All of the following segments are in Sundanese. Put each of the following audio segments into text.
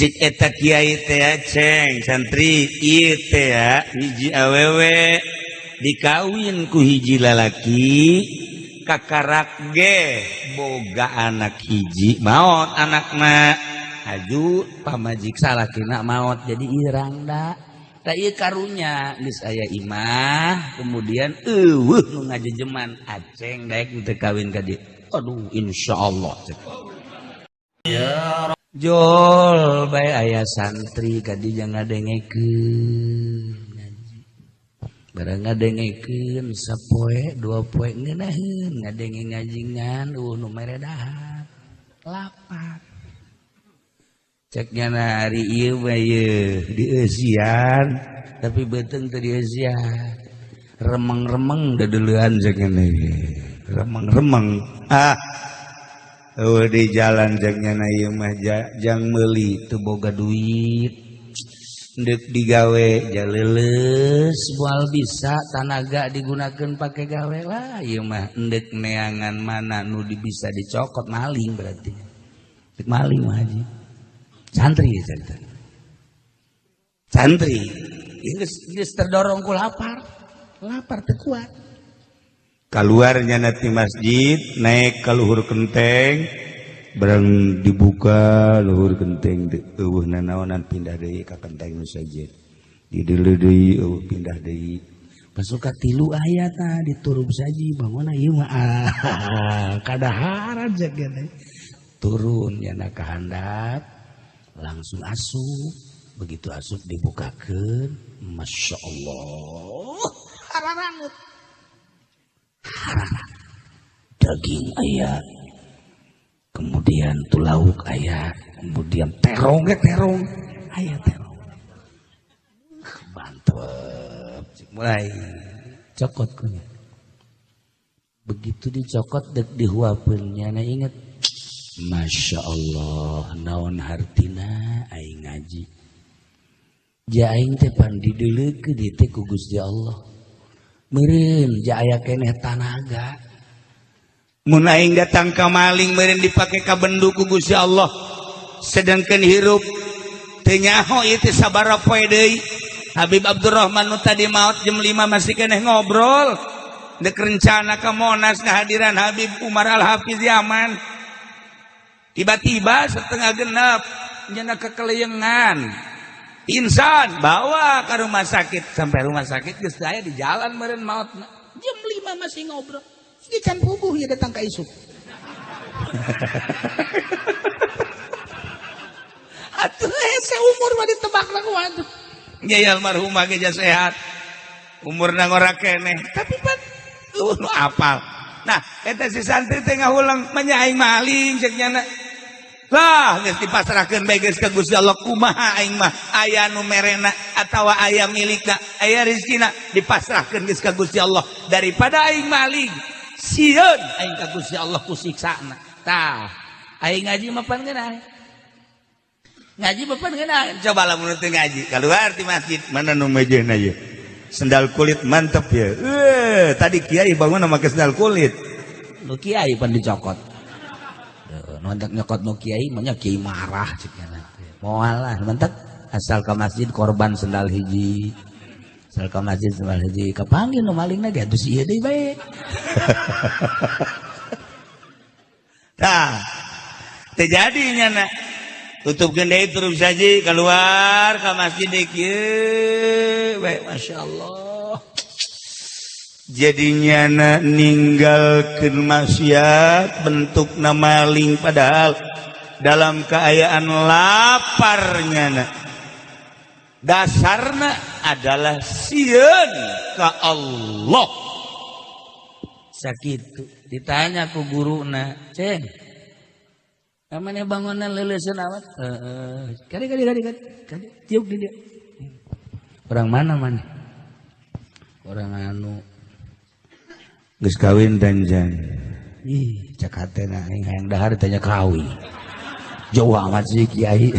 cik eta kiai teh ceng santri ieu teh hiji awewe dikawin ku hiji lalaki kakarak ge boga anak hiji maot anakna aju pamajik salakina maot jadi irang da da ieu karunya geus aya imah kemudian eueuh nu ngajejeman aceng daek teu kawin ka dieu aduh insyaallah ya jol bae aya santri ka dieu ngadengekeun ngaji bareng ngadengekeun sapoe dua poe ngeunaheun ngadenge ngajingan nu mere dahar lapar ceknya hari ieu mah ieu dieusian tapi beuteung teu dieusian remeng-remeng dadeulean ceknya remeng-remeng di jalan ceknya ieu mah jang meuli teu boga duit deuk digawe jaleuleus moal bisa tanaga digunakeun pake gawe lah ieu mah endek neangan mana nu bisa dicokot maling berarti dik maling mah haji santri ya cerita santri geus terdorong ku lapar teu kuat keluarnya nanti masjid naik ke luhur genteng bareng dibuka luhur genteng eueuh nanaonan pindah deui ka genteng nu sajid di dieu deui eueuh pindah deui pasuka tilu aya tah diturup saji bangunna ieu mah kadaharan jagana turun nya ka handap langsung asup begitu asup dibukakeun masya Allah hararangeut daging aya kemudian tulauk aya kemudian terong aya terong mantep mulai cokot kunya begitu dicokot dek dihuapeun nya inget masya Allah naon hartina aing ngaji ja aing teh pan dideuleukeun dieu teh ku Gusti Allah meureun ja aya keneh tanaga mun aing datang ka maling meureun dipake ka bendu ku Gusti Allah sedengkeun hirup teu nyaho ieu teh sabaraha poe deui Habib Abdurrahman nu tadi maot jam 5 masih keneh ngobrol deuk rencana ka Monas ngahadiran Habib Umar Al-Hafiz Yaman tiba-tiba setengah genep nyana kekeleyengan pingsan bawa ke rumah sakit sampai rumah sakit geus aya di jalan meureun maotna jam 5 masih ngobrol ieu can puguh ya datang ka isuk atuh seumur mah ditebakna ku atuh nya almarhumah ge sehat umurna ngora keneh tapi pan nu apal. Nah, eta si santri teh ngahulang menyaing maling cek nyana. Lah, geus dipasrahkeun bae geus ka Gusti Allah kumaha aing mah aya nu merena atawa aya milikna, aya rezekina dipasrahkeun geus ka Gusti Allah daripada aing maling. Sieun aing ka Gusti Allah ku siksana. Tah, aing ngaji mah pan geunah. Ngaji mah pan geunah. Coba lamun teu ngaji, keluar di masjid mana nu mejehna ieu. Sendal kulit mantep ya. Tadi kiai bangun make sendal kulit. Nu kiai pan dicokot. Nontak nyokot nu kiai mah kiai marah cenah. Moal lah mantep asal ka masjid korban sendal hiji. Asal ka masjid sendal hiji kapanggih nu malingna ge atuh ieu deui bae. Tah. Teu jadi nyana. Tutup gendai terus saja keluar ke masjid kieu bae masyaallah jadinya ninggalkeun maksiat bentukna maling padahal dalam keadaan laparnya dasarna adalah sieun ka Allah sakitu ditanya ku guruna ceng kamane bangunan leuleuskeun awat kali tiuk di dia orang mana orang anu geus kawin danjan ih cak hatena aing hayang dahar tanya kawin jauh amat sih kiai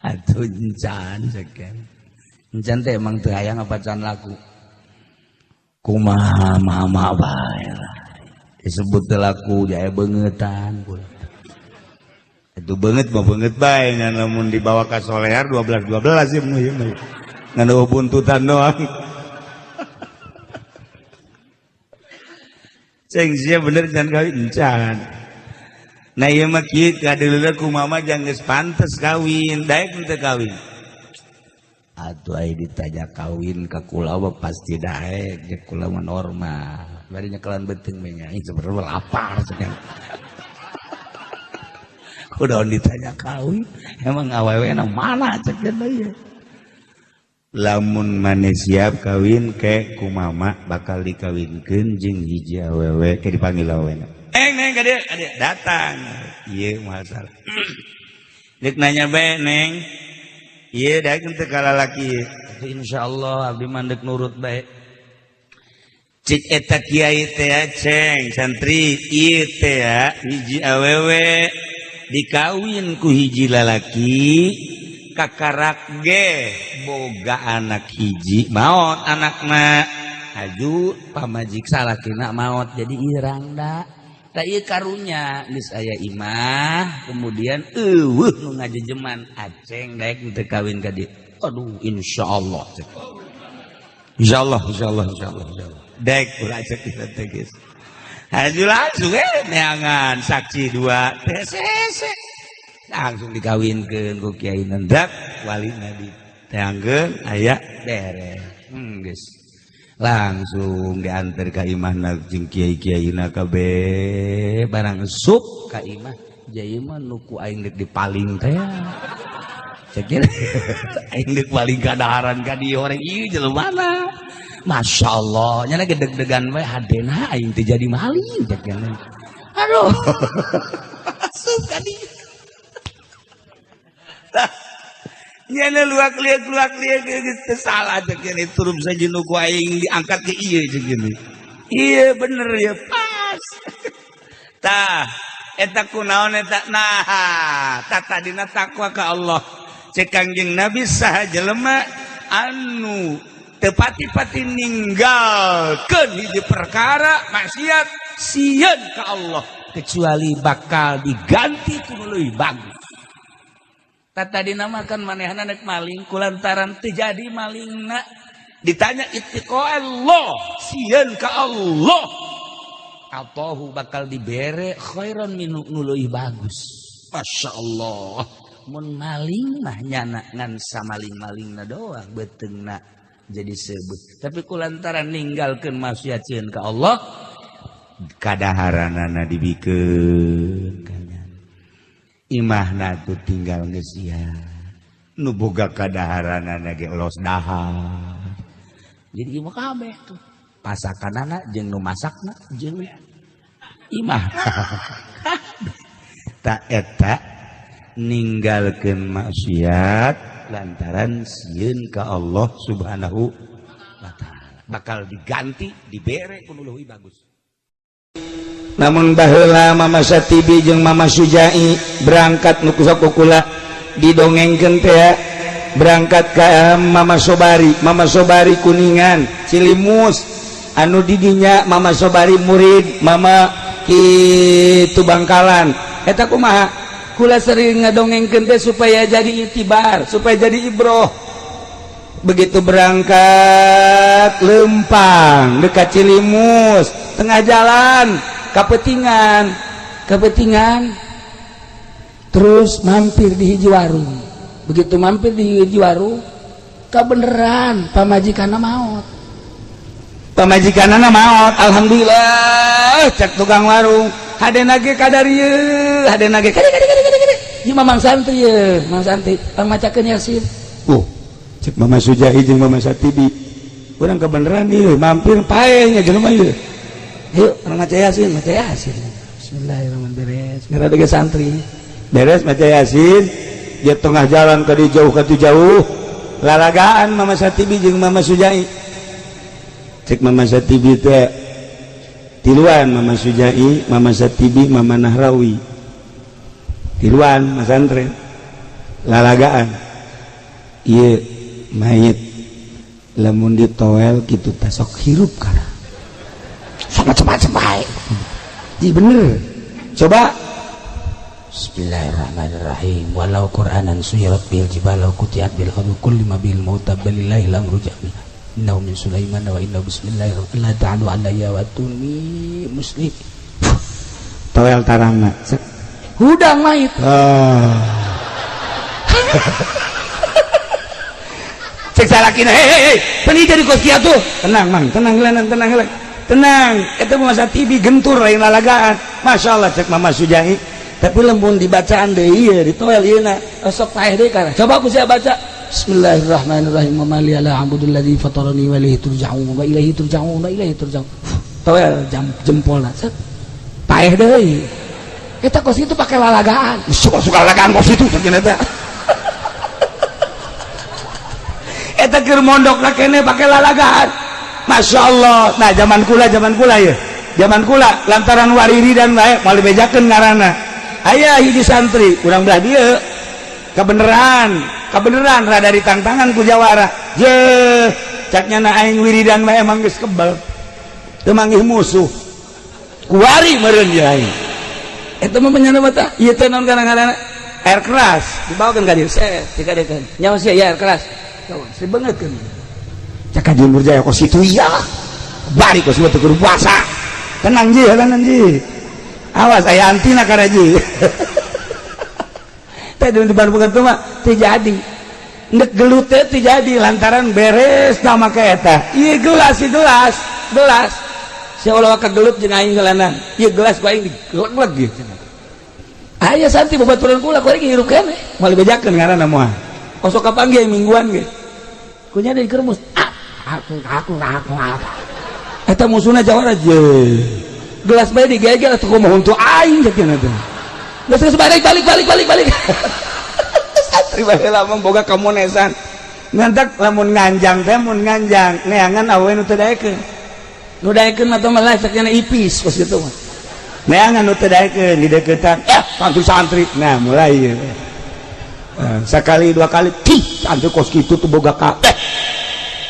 atuh encan ceken encan teh emang teu hayang apacan laku kumaha mah bae lah disebut laku jaya beungetan itu banget bae namun dibawa ke solear 12 ya ngan buntutan doang ceng sia bener can kawin can nah ieu mah kieu kadeuleuh ku mama jang geus pantes kawin daek teu kawin atuh aya ditanya kawin ka kula mah pasti daek ge kula mah normal bari nyekelan beuteung mah nya sebenarnya lapar cenah udah ditanya kawin emang awewe na mana cek ya lamun maneh siap kawin ke ku mama bakal dikawinkeun jeung hiji awewe ke dipanggil awewena neng gade datang ieu masalah dik nanya bae neng ieu daek teu ka lalaki insyaallah abdi mandek nurut bae cik eta kiai teh ceng santri ieu teh hiji awewe dikawin ku hiji lalaki kakarak ge boga anak hiji maot anakna aju pamajik salakina maot jadi irang da da ieu karunya geus aya imah kemudian nu ngajejeman aceng daek teu kawin ka dieu aduh insyaallah insyaallah daek ulah cek kita teh geus aju langsung neangan saksi dua tesese langsung dikawinkeun ku kiai nendak walina diteangkeun aya beres geus langsung diantar ka imahna jeung kiai-kiaina kabeh barang sup ka imah jai mah nuku aing deuk dipaling teh ceuk aing deuk paling kadaharan ka dieu orang ieu jelemana Masya Allah, nyana gedeg-degan we hadena aing teh jadi maling cek yang aduh suka di nyana luak liat geus salah cek ini turum saja nu ku aing diangkat ke ieu cek ini iya bener ya pas tah eta kunaon eta nah tadina takwa ka Allah cek Kangjeng Nabi saha jelema anu tepati-pati ninggalkeun hiji perkara maksiat sieun ka Allah kecuali bakal diganti ku leuwih bagus. Tadina mah kan manehna nek maling kulantaran teu jadi malingna ditanya ittiqallah sieun ka Allah atahu bakal dibere khairon minu nu leuwih bagus. Masyaallah mun maling mah nyana ngan samaling-malingna doang beteungna jadi sebut tapi kulantaran ninggalkeun maksiat sieun ka Allah kadaharanana dibikeun kanyan imahna tuh tinggal geus sia nu boga kadaharanana ge los dahar jadi imah kabeh tuh pasakanana jeung nu masakna jeung imah tak eta ninggalkeun maksiat lantaran sieun ka Allah Subhanahu wa taala bakal diganti dibere ku leuwih bagus. Namun baheula Mama Satibi jeung Mama Sujai berangkat nu kusakukula didongengkeun teh berangkat ka Mama Sobari Kuningan Cilimus anu didinya Mama Sobari murid Mama kitu Bangkalan eta kumaha kula sering ngadongengkeun teh supaya jadi itibar, supaya jadi ibroh. Begitu berangkat lempang dekat Cilimus, tengah jalan kapetingan, terus mampir di hiji warung. Begitu mampir di hiji warung, kabeneran pamajikanna maot. Pamajikanna maot, alhamdulillah cek tukang warung. Hadena ge kadarieu, hadena ge kade ieu mamang santri ye, mamang santri pamacakeun Yasin. Oh, cek Mama Sujai jeung Mama Satibi. Urang kebeneran ieu mampir pae nya jelema ieu. Yuk, maca Yasin. Bismillahirrahmanirrahim beres. Ngarada ge santri. Beres maca Yasin, dia tengah jalan ka jauh lalagaan Mama Satibi jeung Mama Sujai. Cek Mama Satibi teh tiluan Mama Sujai, Mama Satibi, Mama Nahrawi tiluan Mas Andre lalagaan iya mayit lamun ditoel gitu tasok hirup karena sok macam-macam baik iya bener coba Bismillahirrahmanirrahim. Walau Qur'anan suyirat bil jibal wa qutiat bil hadu kulli ma bil mauta balillahil amru jami'. Innahu min Sulaiman wa innahu bismillahirrahmanirrahim. La ta'alu alayya wa tuni muslim. Toel tarangna. Hudang mait. Cek salakina, hei, tadi jadi kos kia tuh. Tenang, mang, tenang. Itu masa TV gentur lain lalagaan. Masya Allah, cek Mama Sujahi. Tapi lembun dibacaan deh, iya, di toel iya na. Sok paeh deh karena. Coba aku saya baca. Bismillahirrahmanirrahim. Mamali ala abudilladzi fatarani wa ilaihi turja'un wa ilaihi turja'un. Toel jempol na. Paeh deh. Kita kos itu pakai lalagaan. Suka lalagaan kos itu ternyata. Eta keur mondok kene pakai lalagaan. Masya Allah. Nah zaman kula ya. Zaman kula lantaran wariri dan baik mau dibejakeun ngaranna. Aya hiji santri urang belah dieu. Kebeneran rada ditangtangan ku jawara. Je, caknya na aing wiridan bae emang geus kebal. Teu manggih musuh. Kuari meureun je aing. Eta mah penyana mata. Ieu teh naon kadang-kadang air keras dibawakeun ka dieu. Dikadekeun. Nyawa sia air keras. Saya banget kan cak kajian berjaya kos itu iya bari kos buat tegur puasa tenang ji awas saya antina karena ji tadi di Bandung itu mah terjadi nek gelute terjadi lantaran beres nama keeta iya gelas si Allah ka gelut jeung aing gelanan iya gelas ku aing digeleg gitu aya santi babaturan kula ku lagi hirup keneh moal bejakeun ngaranna moal kosok kapanggih mingguan ge kunya dari kermus aku eta musuhna jawara je gelas bae digegel atuh kumaha untuk aing cekeun eta geus balik satri bae lamun boga kamonesan ngantak lamun nganjang teh mun nganjang neangan awewe nu teu daekeun mah malah sakjana ipis kos kitu mah neangan nu teu daekeun di deukeutan santri nah mulai ieu sekali dua kali santri kos kitu tuh boga kabeh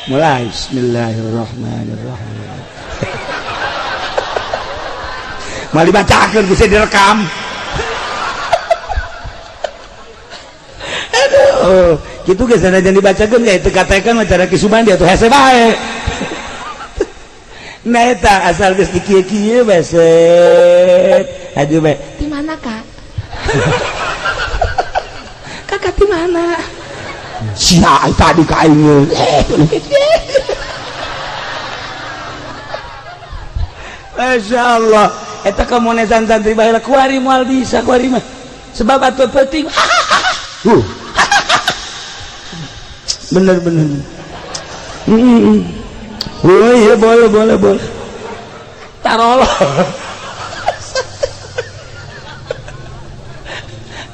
mulai Bismillahirrahmanirrahim mal dibacakeun bisa direkam aduh kitu geus sanajan dibacakeun ge teu katekan cara kisubandi atuh hese bae nah eta asal geus dikieu-kieu beset haju bae di mana Kak kakak di mana sia tadi ka aing Masya Allah eta kamonesan santri baheula kuari moal bisa kuari mah sebab atuh penting bener oh iya boleh tarolo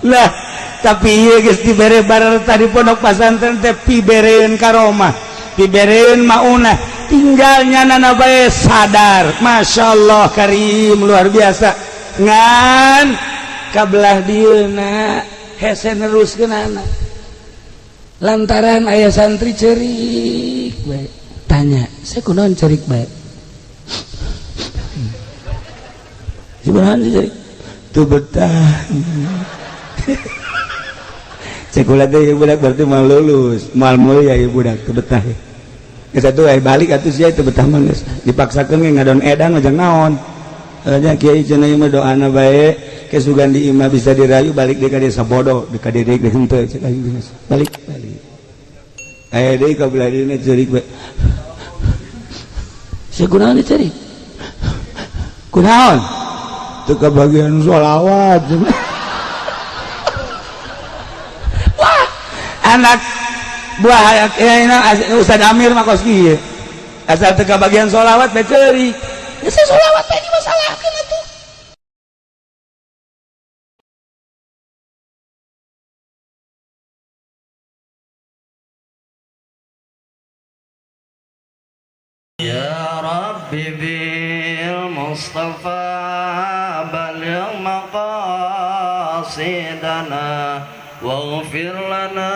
lah tapi iya geus dibere bareng tadi pondok pesantren teh pibereun karomah pibereun maunah tinggalnya nana bae sadar Masya Allah karim luar biasa ngan kabelah dieuna hese neruskeun anak lantaran aya santri cerik bae tanya saya kunaon cerik bae sebenarnya cerik tuh betah cekulat teh budak berarti mal lulus mal mulia ya budak teu betah geus atuh balik atuh sia teu betah mah geus dipaksakeun ge ngadon edan mah jeung naon nya kiai cenah ieu mah doana bae ke Sugandi imah bisa dirayu balik deui ka desa bodoh deui ka dedek deui henteu cek aing balik aya deui ka belah dieuna ceurik bae sia kunaon ceurik kunaon teu kabagian sholawat anak buah Ustaz Amir mah kos kieu asal teu kabagian sholawat bae ceurik geus sholawat teh dimasalahkeun atuh ya rabbi bil mustafa baligh maqasidana واغفر لنا